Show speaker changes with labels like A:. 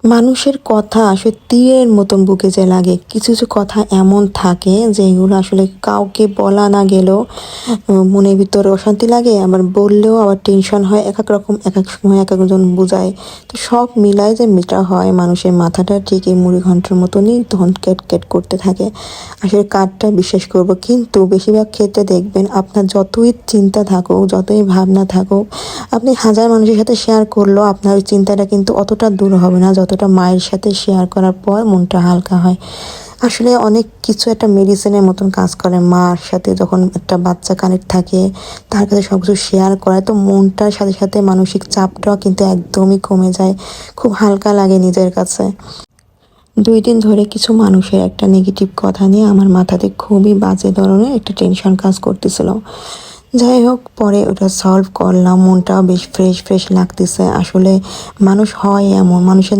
A: মানুষের কথা আসলে তীরের মতন বুকে যে লাগে, কিছু কিছু কথা এমন থাকে যেগুলো আসলে কাউকে বলা না গেলেও মনের ভিতরে অশান্তি লাগে, আবার বললেও আবার টেনশন হয়। এক এক রকম এক এক সময় এক একজন বুঝায়। তো সব মিলায় যে মেটা হয়, মানুষের মাথাটা ঠিক এই মুড়ি ঘন্টার মতনই তখন ক্যাট ক্যাট করতে থাকে। আসলে কারটা বিশ্বাস করব, কিন্তু বেশিরভাগ ক্ষেত্রে দেখবেন আপনার যতই চিন্তা থাকুক, যতই ভাবনা থাকুক, আপনি হাজার মানুষের সাথে শেয়ার করলেও আপনার ওই চিন্তাটা কিন্তু অতটা দূর হবে না যতটা মায়ের সাথে শেয়ার করার পর মনটা হালকা হয়। আসলে অনেক কিছু একটা মেডিসিনের মতন কাজ করে মার সাথে, যখন একটা বাচ্চা কানেক্ট থাকে তার কাছে সব কিছু শেয়ার করায়, তো মনটার সাথে সাথে মানসিক চাপটাও কিন্তু একদমই কমে যায়, খুব হালকা লাগে নিজের কাছে। 2 দিন ধরে কিছু মানুষের একটা নেগেটিভ কথা নিয়ে আমার মাথাতে খুবই বাজে ধরনের একটা টেনশন কাজ করতেছিল। যাই হোক, পরে ওটা সলভ করলাম, মনটাও বেশ ফ্রেশ ফ্রেশ লাগতেছে। আসলে মানুষ হয় এমন, মানুষের